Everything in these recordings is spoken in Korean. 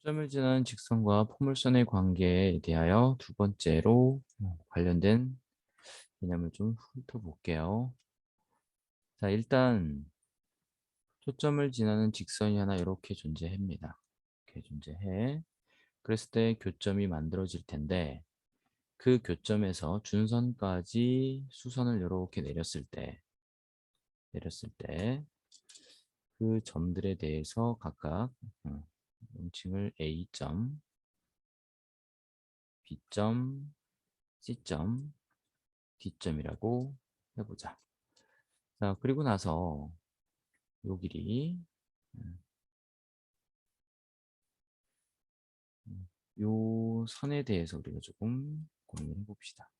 점을 지나는 직선과 포물선의 관계에 대하여 두 번째로 관련된 개념을 좀 훑어볼게요. 자, 일단 초점을 지나는 직선이 하나 이렇게 존재합니다. 이렇게 존재해. 그랬을 때 교점이 만들어질 텐데 그 교점에서 준선까지 수선을 이렇게 내렸을 때 그 점들에 대해서 각각 명칭을 A점, B점, C점, D점이라고 해보자. 자, 그리고 나서 요 길이 음, 요 선에 대해서 우리가 조금 고민해 봅시다.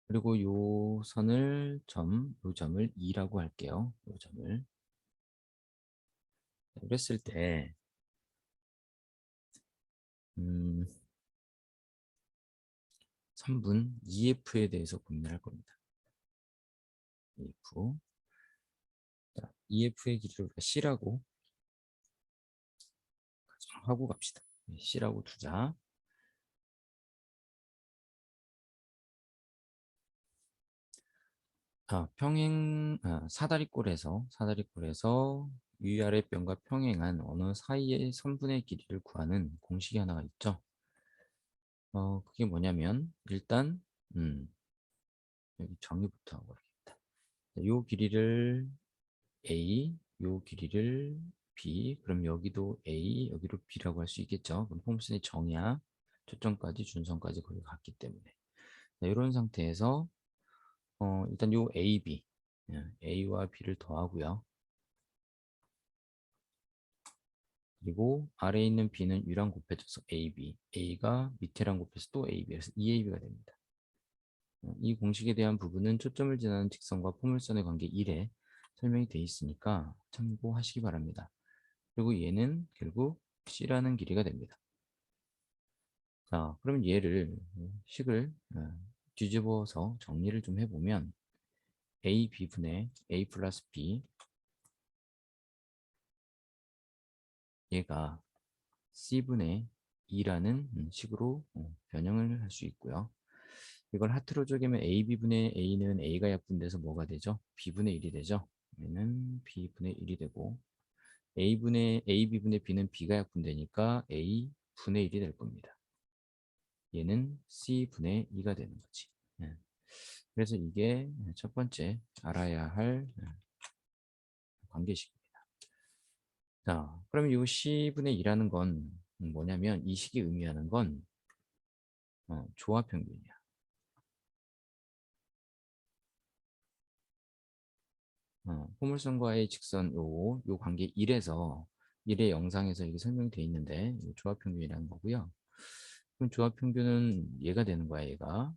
그리고 요 선을 요 점을 E라고 할게요. 요 점을. 그랬을 때 음, 선분 EF에 대해서 고민을 할 겁니다. EF. 자, EF의 길이를 우리가 C라고 가정하고 갑시다. C라고 두자. 자, 사다리꼴에서 위아래 변과 평행한 어느 사이의 선분의 길이를 구하는 공식이 하나가 있죠. 그게 뭐냐면 일단 여기 정의부터 하고 가겠다. 요 길이를 A, 요 길이를 B, 그럼 여기도 A, 여기로 B라고 할 수 있겠죠. 그럼 홈슨의 정의야. 초점까지 준선까지 거기 갔기 때문에. 자, 이런 상태에서 일단 요 A, B, A와 B를 더하고요. 그리고 아래에 있는 B는 위랑 곱해져서 AB, A가 밑에랑 곱해서 또 AB, 그래서 2AB가 됩니다. 이 공식에 대한 부분은 초점을 지나는 직선과 포물선의 관계 1에 설명이 되어 있으니까 참고하시기 바랍니다. 그리고 얘는 결국 C라는 길이가 됩니다. 자, 그럼 얘를 식을 뒤집어서 정리를 좀 해보면 A, B분의 A 플러스 B 얘가 C분의 2라는 식으로 변형을 할 수 있고요. 이걸 하트로 쪼개면 AB분의 A는 A가 약분돼서 뭐가 되죠? B분의 1이 되죠. 얘는 B분의 1이 되고 AB분의 B는 B가 약분되니까 A분의 1이 될 겁니다. 얘는 C분의 2가 되는 거지. 예. 그래서 이게 첫 번째 알아야 할 관계식입니다. 자, 그럼 이 C분의 2라는 건 뭐냐면 이 식이 의미하는 건 조합평균이야. 포물선과의 직선 요 관계 1에서 1의 영상에서 이게 설명이 되어 있는데 조합평균이라는 거고요. 그럼 조합평균은 얘가 되는 거야, 얘가.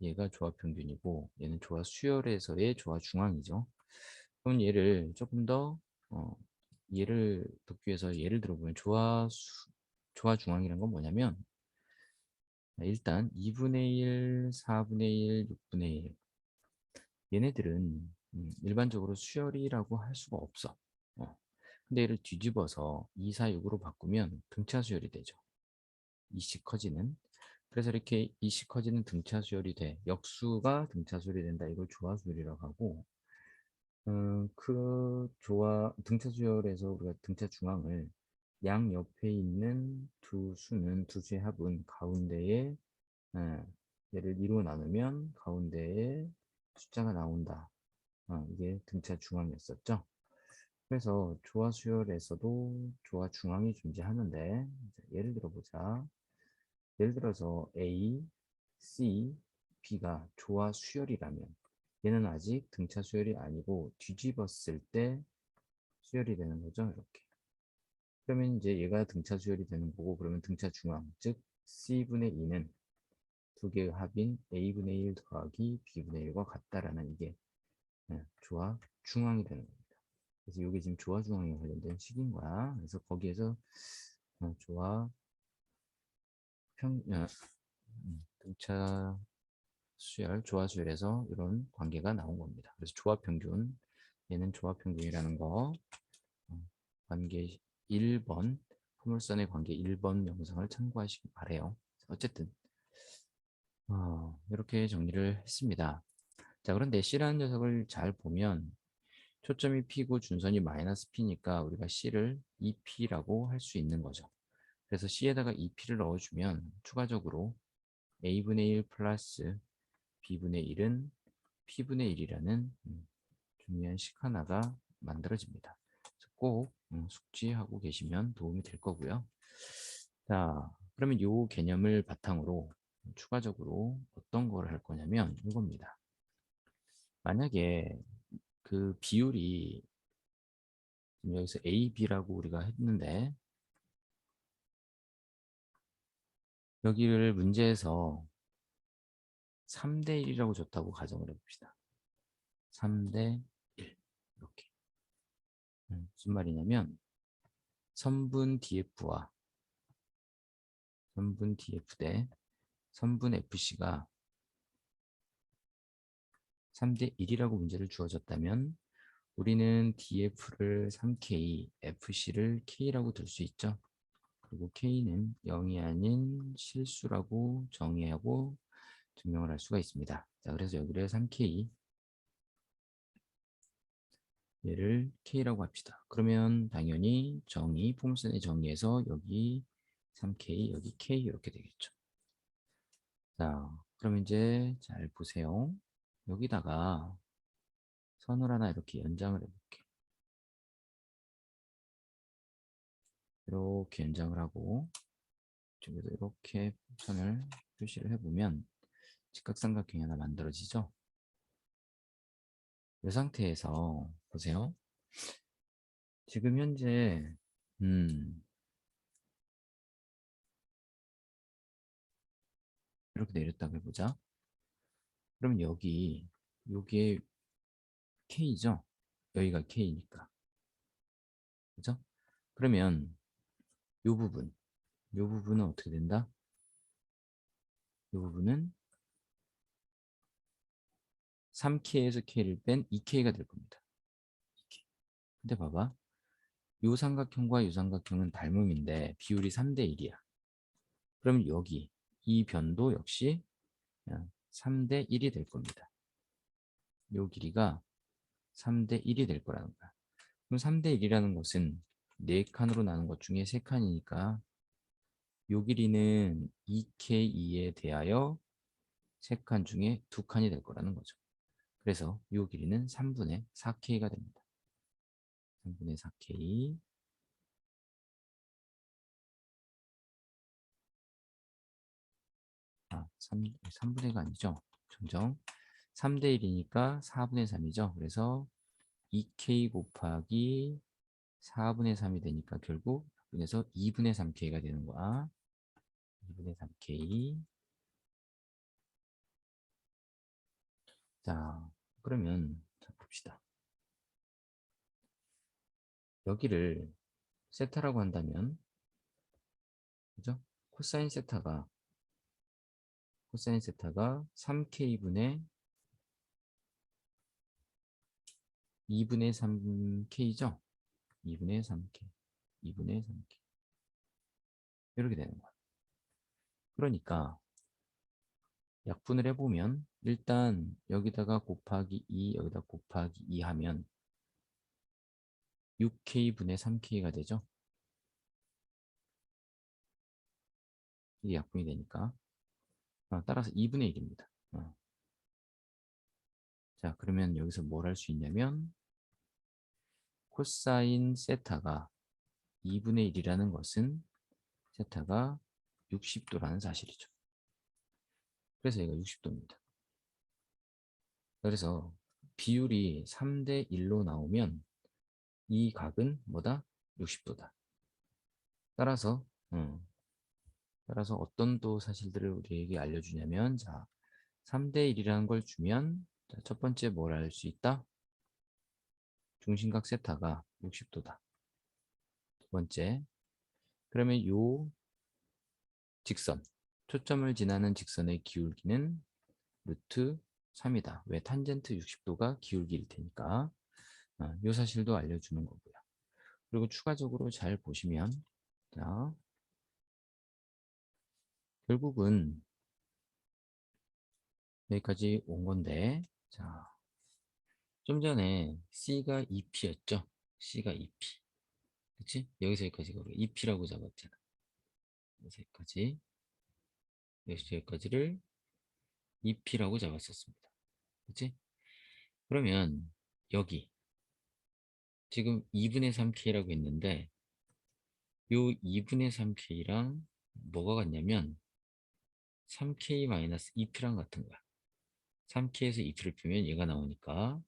얘가 조합평균이고 얘는 조화수열에서의 조화중앙이죠. 그럼 얘를 조금 더 얘를 돕기 위해서 예를 들어보면 조화중앙이란 건 뭐냐면 일단 2분의 1, 4분의 1, 6분의 1 얘네들은 일반적으로 수열이라고 할 수가 없어. 근데 얘를 뒤집어서 2, 4, 6으로 바꾸면 등차 수열이 되죠. 이씩 커지는. 그래서 이렇게 이씩 커지는 등차 수열이 돼. 역수가 등차 수열이 된다. 이걸 조화 수열이라고 하고, 등차 수열에서 우리가 등차 중앙을 양 옆에 있는 두 수의 합은 가운데에 얘를 2로 나누면 가운데에 숫자가 나온다. 이게 등차 중앙이었었죠. 그래서 조화 수열에서도 조화 중앙이 존재하는데 예를 들어보자. 예를 들어서 A, C, B가 조화 수열이라면 얘는 아직 등차 수열이 아니고 뒤집었을 때 수열이 되는 거죠. 이렇게. 그러면 이제 얘가 등차 수열이 되는 거고 그러면 등차 중앙, 즉 C분의 2는 두 개의 합인 A분의 1 더하기 B분의 1과 같다라는 이게 조화 중앙이 되는 겁니다. 그래서 이게 지금 조화 중앙에 관련된 식인 거야. 그래서 거기에서 조화 등차 수열, 조화 수열에서 이런 관계가 나온 겁니다. 그래서 조화 평균, 얘는 조화 평균이라는 거 관계 1번 포물선의 관계 1번 영상을 참고하시기 바래요. 어쨌든 이렇게 정리를 했습니다. 자, 그런데 C라는 녀석을 잘 보면 초점이 P고 준선이 마이너스 P니까 우리가 C를 2P라고 할 수 있는 거죠. 그래서 C에다가 2P를 넣어주면 추가적으로 A분의 1 플러스 B분의 1은 P분의 1이라는 중요한 식 하나가 만들어집니다. 꼭 숙지하고 계시면 도움이 될 거고요. 자, 그러면 이 개념을 바탕으로 추가적으로 어떤 걸 할 거냐면 이겁니다. 만약에 그 비율이 여기서 A, B라고 우리가 했는데 여기를 문제에서 3대 1이라고 줬다고 가정을 해봅시다. 3대 1 이렇게 무슨 말이냐면 선분 DF와 선분 DF 대 선분 FC가 3대 1이라고 문제를 주어졌다면 우리는 DF를 3K, FC를 K라고 둘 수 있죠. 그리고 K는 0이 아닌 실수라고 정의하고 증명을 할 수가 있습니다. 자, 그래서 여기를 3K, 얘를 K라고 합시다. 그러면 당연히 정의, 폼선의 정의에서 여기 3K, 여기 K 이렇게 되겠죠. 자, 그럼 이제 잘 보세요. 여기다가 선을 하나 이렇게 연장을 해볼게요. 이렇게 연장을 하고 쪽에도 이렇게 선을 표시를 해보면 직각삼각형이 하나 만들어지죠. 이 상태에서 보세요. 지금 현재 이렇게 내렸다고 해보자. 그럼 여기에 K죠. 여기가 K니까. 그죠? 그러면 이 부분은 어떻게 된다? 이 부분은 3K에서 K를 뺀 2K가 될 겁니다. 2K. 근데 봐봐. 요 삼각형과 요 삼각형은 닮음인데 비율이 3대 1이야. 그럼 여기 이 변도 역시 3대 1이 될 겁니다. 요 길이가 3대 1이 될 거라는 거야. 그럼 3대 1이라는 것은 4칸으로 나눈 것 중에 3칸이니까 요 길이는 2K2에 대하여 3칸 중에 2칸이 될 거라는 거죠. 그래서 요 길이는 3분의 4K가 됩니다. 3분의 4K. 3분의가 아니죠. 점점 3대 1이니까 4분의 3이죠. 그래서 2K 곱하기 4분의 3이 되니까 결국 그래서 2분의 3K가 되는 거야. 2분의 3K. 자, 그러면 자, 봅시다. 여기를 세타라고 한다면 그죠? 코사인 세타가 3K분의 2분의 3K죠? 2분의 3K. 2분의 3K. 이렇게 되는 거야. 그러니까 약분을 해보면 일단 여기다가 곱하기 2, 여기다 곱하기 2 하면 6K분의 3K가 되죠. 이게 약분이 되니까. 따라서 2분의 1입니다. 자, 그러면 여기서 뭘 할 수 있냐면 코사인 세타가 2분의 1이라는 것은 세타가 60도라는 사실이죠. 그래서 얘가 60도입니다. 그래서 비율이 3대 1로 나오면 이 각은 뭐다? 60도다. 따라서 어떤 또 사실들을 우리에게 알려주냐면 자, 3대 1이라는 걸 주면 자, 첫 번째 뭘 알 수 있다? 중심각 세타가 60도다. 두 번째, 그러면 요 직선, 초점을 지나는 직선의 기울기는 루트 3이다. 왜? 탄젠트 60도가 기울기일 테니까. 요 사실도 알려주는 거고요. 그리고 추가적으로 잘 보시면, 자, 결국은 여기까지 온 건데, 자, 좀 전에 C가 2P였죠? C가 2P. 그치? 여기서 여기까지가 우리가 2P라고 잡았잖아. 여기서 여기까지, 여기서 여기까지를 2P라고 잡았었습니다. 그치? 그러면 여기 지금 2분의 3K라고 했는데 요 2분의 3K랑 뭐가 같냐면 3K-2P랑 같은 거야. 3K에서 2P를 빼면 얘가 나오니까,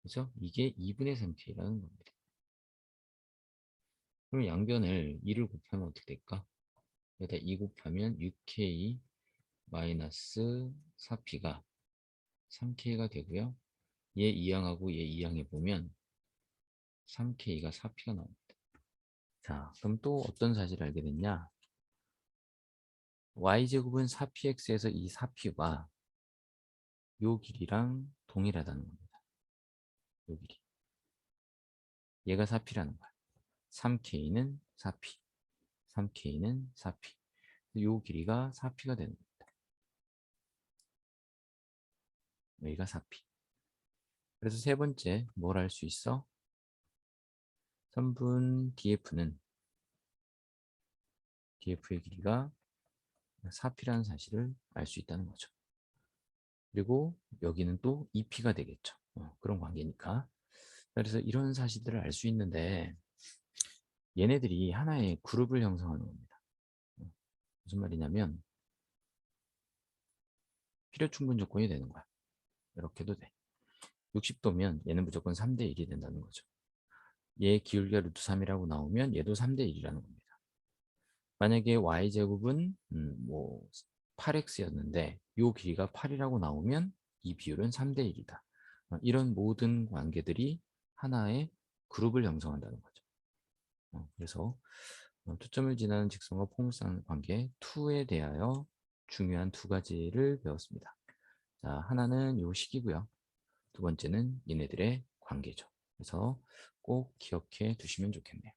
그래서 이게 2분의 3K라는 겁니다. 그럼 양변을 2를 곱하면 어떻게 될까? 여기다 2 곱하면 6K 마이너스 4P가 3K가 되고요. 얘 2항하고 얘 2항 해보면 3K가 4P가 나옵니다. 자, 그럼 또 어떤 사실을 알게 됐냐? Y제곱은 4PX에서 이 4P가 요 길이랑 동일하다는 겁니다. 요 길이. 얘가 4P라는 거야. 3K는 4P. 3K는 4P. 요 길이가 4P가 되는 겁니다. 여기가 4P. 그래서 세 번째 뭘 할 수 있어? 선분 DF는 DF의 길이가 4P라는 사실을 알 수 있다는 거죠. 그리고 여기는 또 2P가 되겠죠. 그런 관계니까. 그래서 이런 사실들을 알 수 있는데 얘네들이 하나의 그룹을 형성하는 겁니다. 무슨 말이냐면 필요 충분 조건이 되는 거야. 이렇게도 돼. 60도면 얘는 무조건 3대 1이 된다는 거죠. 얘 기울기가 루트 3이라고 나오면 얘도 3대 1이라는 겁니다. 만약에 y제곱은 뭐 8x였는데 이 길이가 8이라고 나오면 이 비율은 3대 1이다. 이런 모든 관계들이 하나의 그룹을 형성한다는 거죠. 그래서 초점을 지나는 직선과 포물선 관계 2에 대하여 중요한 두 가지를 배웠습니다. 자, 하나는 요 식이고요. 두 번째는 얘네들의 관계죠. 그래서 꼭 기억해 두시면 좋겠네요.